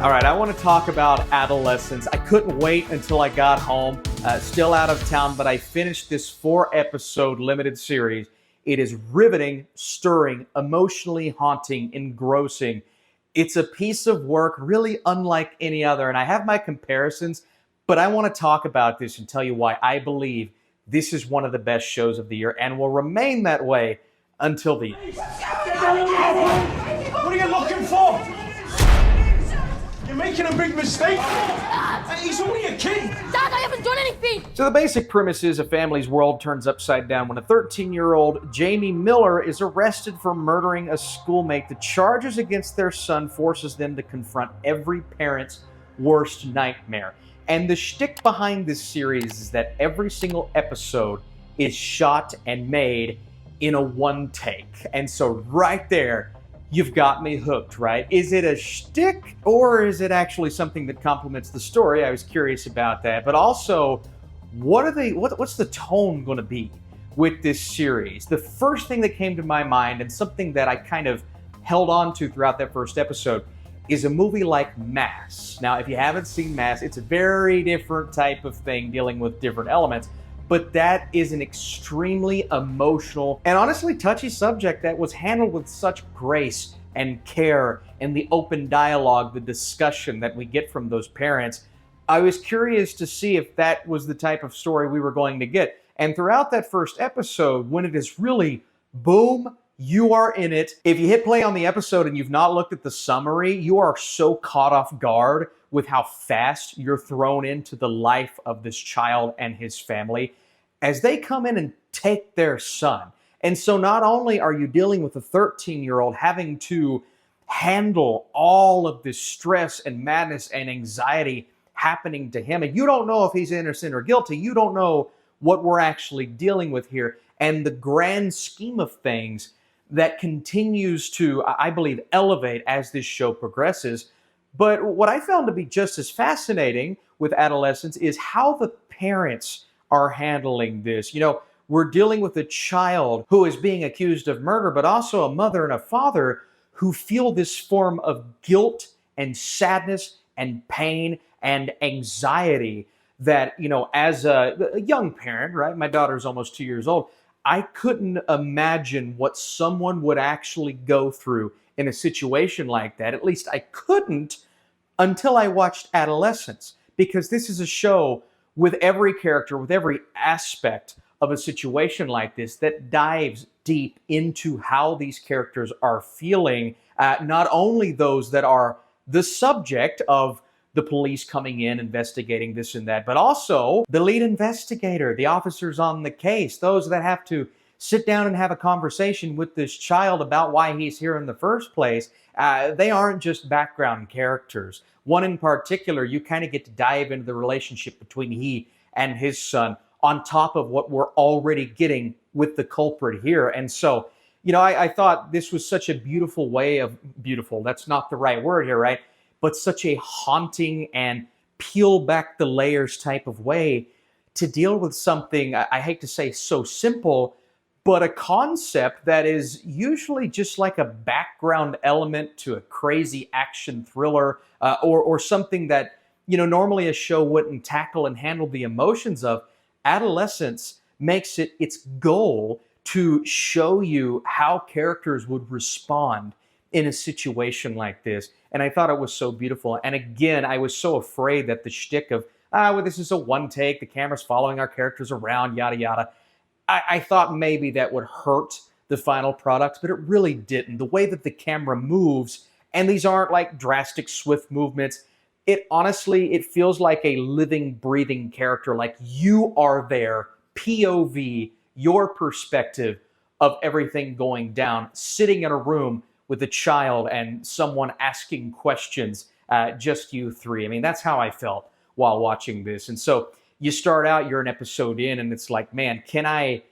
All right, I want to talk about Adolescence. I couldn't wait until I got home, still out of town, but I finished this 4-episode limited series. It is riveting, stirring, emotionally haunting, engrossing. It's a piece of work really unlike any other, and I have my comparisons, but I want to talk about this and tell you why I believe this is one of the best shows of the year and will remain that way until the end. What are you looking for? You're making a big mistake. He's only a kid. Dad, I haven't done anything. So the basic premise is a family's world turns upside down when a 13-year-old Jamie Miller is arrested for murdering a schoolmate. The charges against their son forces them to confront every parent's worst nightmare. And the shtick behind this series is that every single episode is shot and made in a one take. And so right there, you've got me hooked, right? Is it a shtick or is it actually something that complements the story? I was curious about that. But also, what's the tone going to be with this series? The first thing that came to my mind, and something that I kind of held on to throughout that first episode, is a movie like Mass. Now, if you haven't seen Mass, it's a very different type of thing dealing with different elements. But that is an extremely emotional and honestly touchy subject that was handled with such grace and care, and the open dialogue, the discussion that we get from those parents. I was curious to see if that was the type of story we were going to get. And throughout that first episode, when it is really, boom, you are in it. If you hit play on the episode and you've not looked at the summary, you are so caught off guard with how fast you're thrown into the life of this child and his family as they come in and take their son. And so not only are you dealing with a 13-year-old having to handle all of this stress and madness and anxiety happening to him, and you don't know if he's innocent or guilty, you don't know what we're actually dealing with here, and the grand scheme of things that continues to, I believe, elevate as this show progresses. But what I found to be just as fascinating with Adolescence is how the parents are handling this. You know, we're dealing with a child who is being accused of murder, but also a mother and a father who feel this form of guilt and sadness and pain and anxiety that, you know, as a young parent, right? My daughter's almost 2 years old. I couldn't imagine what someone would actually go through in a situation like that. At least I couldn't until I watched Adolescence, because this is a show with every character, with every aspect of a situation like this that dives deep into how these characters are feeling, not only those that are the subject of the police coming in, investigating this and that, but also the lead investigator, the officers on the case, those that have to sit down and have a conversation with this child about why he's here in the first place. They aren't just background characters. One in particular, you kind of get to dive into the relationship between he and his son on top of what we're already getting with the culprit here. And so, you know, I thought this was such a beautiful way of, beautiful, that's not the right word here, right? But such a haunting and peel back the layers type of way to deal with something, I hate to say so simple, but a concept that is usually just like a background element to a crazy action thriller, or something that, you know, normally a show wouldn't tackle and handle the emotions of. Adolescence makes it its goal to show you how characters would respond in a situation like this. And I thought it was so beautiful. And again, I was so afraid that the shtick of, well, this is a one take, the camera's following our characters around, yada, yada. I thought maybe that would hurt the final product, but it really didn't. The way that the camera moves, and these aren't like drastic, swift movements, it honestly, it feels like a living, breathing character, like you are there, POV, your perspective of everything going down, sitting in a room with a child and someone asking questions, just you three. I mean, that's how I felt while watching this. And so you start out, you're an episode in, and it's like, man, can I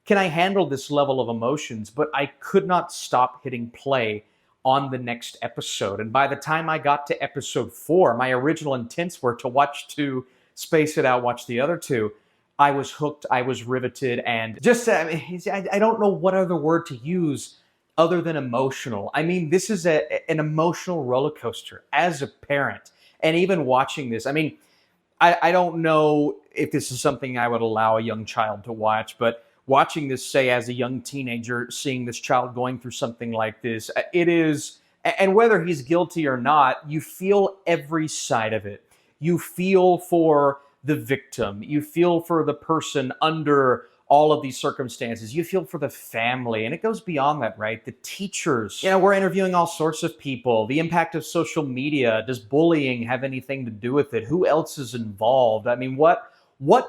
handle this level of emotions? But I could not stop hitting play on the next episode. And by the time I got to episode 4, my original intents were to watch 2, space it out, watch the other 2. I was hooked, I was riveted, and just, I don't know what other word to use other than emotional. I mean, this is an emotional roller coaster as a parent. And even watching this, I mean, I don't know if this is something I would allow a young child to watch, but watching this, say, as a young teenager, seeing this child going through something like this, it is, and whether he's guilty or not, you feel every side of it. You feel for the victim. You feel for the person under all of these circumstances. You feel for the family, and it goes beyond that, right? The teachers. We're interviewing all sorts of people. The impact of social media. Does bullying have anything to do with it? Who else is involved? I mean, what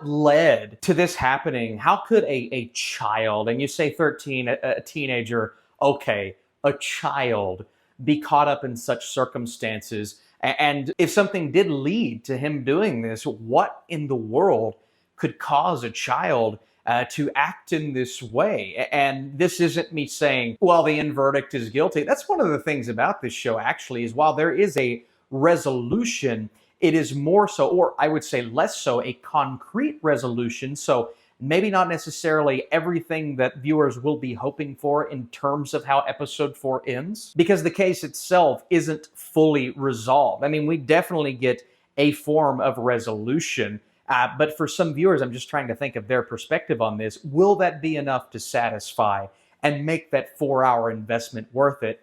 led to this happening? How could a child, and you say 13, a teenager, okay, a child, be caught up in such circumstances? And if something did lead to him doing this, what in the world could cause a child to act in this way? And this isn't me saying, well, the end verdict is guilty. That's one of the things about this show, actually, is while there is a resolution, it is more so, or I would say less so, a concrete resolution. So maybe not necessarily everything that viewers will be hoping for in terms of how episode 4 ends, because the case itself isn't fully resolved. I mean, we definitely get a form of resolution, but for some viewers, I'm just trying to think of their perspective on this. Will that be enough to satisfy and make that 4-hour investment worth it?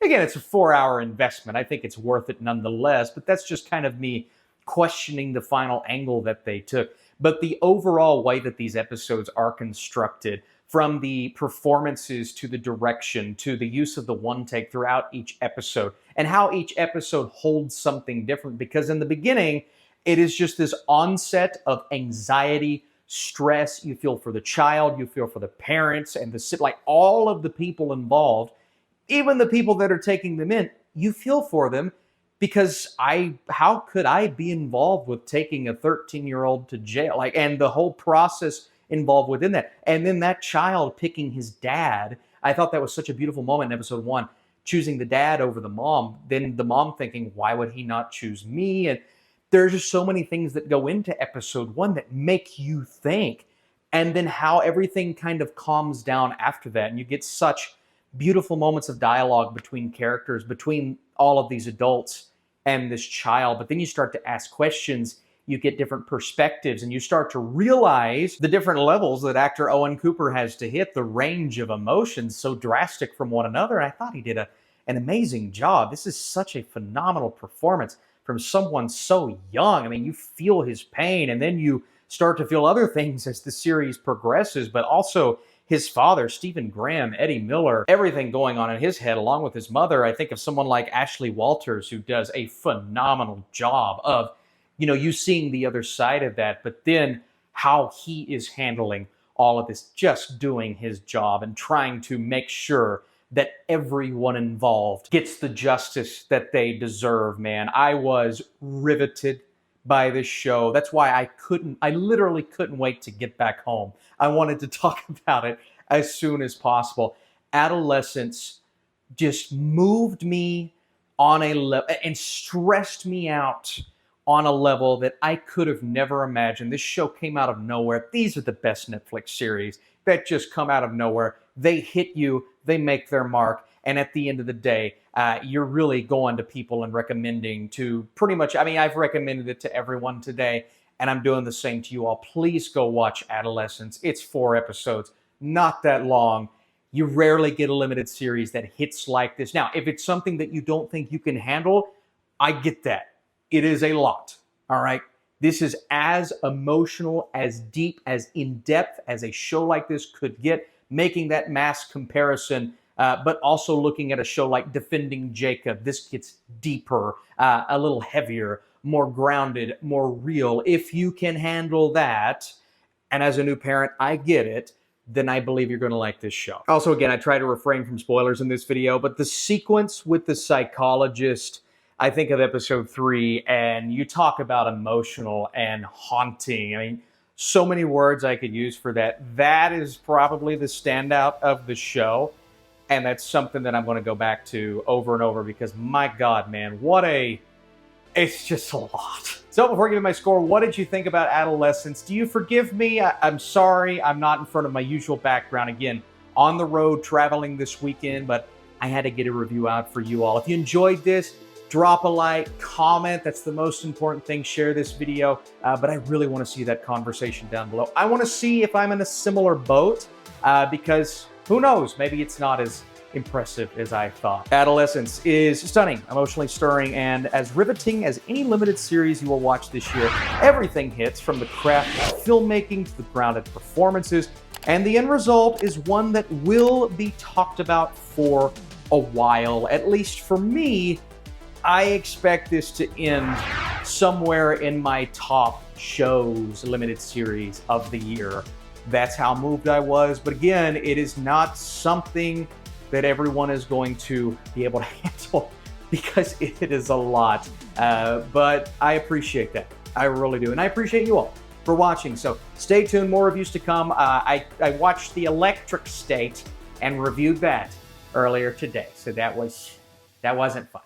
Again, it's a 4-hour investment. I think it's worth it nonetheless, but that's just kind of me questioning the final angle that they took. But the overall way that these episodes are constructed, from the performances to the direction to the use of the one take throughout each episode, and how each episode holds something different, because in the beginning, it is just this onset of anxiety, stress. You feel for the child, you feel for the parents, and like all of the people involved, even the people that are taking them in, you feel for them. Because how could I be involved with taking a 13-year-old to jail? And the whole process involved within that. And then that child picking his dad. I thought that was such a beautiful moment in episode 1, choosing the dad over the mom. Then the mom thinking, why would he not choose me? And there's just so many things that go into episode 1 that make you think. And then how everything kind of calms down after that. And you get such beautiful moments of dialogue between characters, between all of these adults and this child. But then you start to ask questions, you get different perspectives, and you start to realize the different levels that actor Owen Cooper has to hit, the range of emotions so drastic from one another. And I thought he did an amazing job. This is such a phenomenal performance from someone so young. I mean, you feel his pain, and then you start to feel other things as the series progresses, but also his father, Stephen Graham, Eddie Miller, everything going on in his head, along with his mother. I think of someone like Ashley Walters, who does a phenomenal job of, you seeing the other side of that, but then how he is handling all of this, just doing his job and trying to make sure that everyone involved gets the justice that they deserve, man. I was riveted by this show. That's why I literally couldn't wait to get back home. I wanted to talk about it as soon as possible. Adolescence just moved me on a level and stressed me out on a level that I could have never imagined. This show came out of nowhere. These are the best Netflix series that just come out of nowhere. They hit you, they make their mark, and at the end of the day, you're really going to people and recommending to pretty much, I've recommended it to everyone today, and I'm doing the same to you all. Please go watch Adolescence. It's 4 episodes, not that long. You rarely get a limited series that hits like this. Now, if it's something that you don't think you can handle, I get that. It is a lot, all right? This is as emotional, as deep, as in-depth as a show like this could get, making that mass comparison, but also looking at a show like Defending Jacob. This gets deeper, a little heavier, more grounded, more real. If you can handle that, and as a new parent, I get it, then I believe you're going to like this show. Also, again, I try to refrain from spoilers in this video, but the sequence with the psychologist, I think of episode 3, and you talk about emotional and haunting. So many words I could use for that. That is probably the standout of the show, and that's something that I'm going to go back to over and over because, my God, man, it's just a lot. So before giving my score, what did you think about Adolescence? Do you forgive me? I'm sorry I'm not in front of my usual background again. on the road traveling this weekend, but I had to get a review out for you all. If you enjoyed this, drop a like, comment. That's the most important thing. Share this video, but I really want to see that conversation down below. I want to see if I'm in a similar boat, because who knows, maybe it's not as impressive as I thought. Adolescence is stunning, emotionally stirring, and as riveting as any limited series you will watch this year. Everything hits, from the craft of filmmaking to the grounded performances, and the end result is one that will be talked about for a while. At least for me, I expect this to end somewhere in my top shows limited series of the year. That's how moved I was, but again, it is not something that everyone is going to be able to handle, because it is a lot. But I appreciate that. I really do. And I appreciate you all for watching. So stay tuned, more reviews to come. I watched The Electric State and reviewed that earlier today. So that wasn't fun.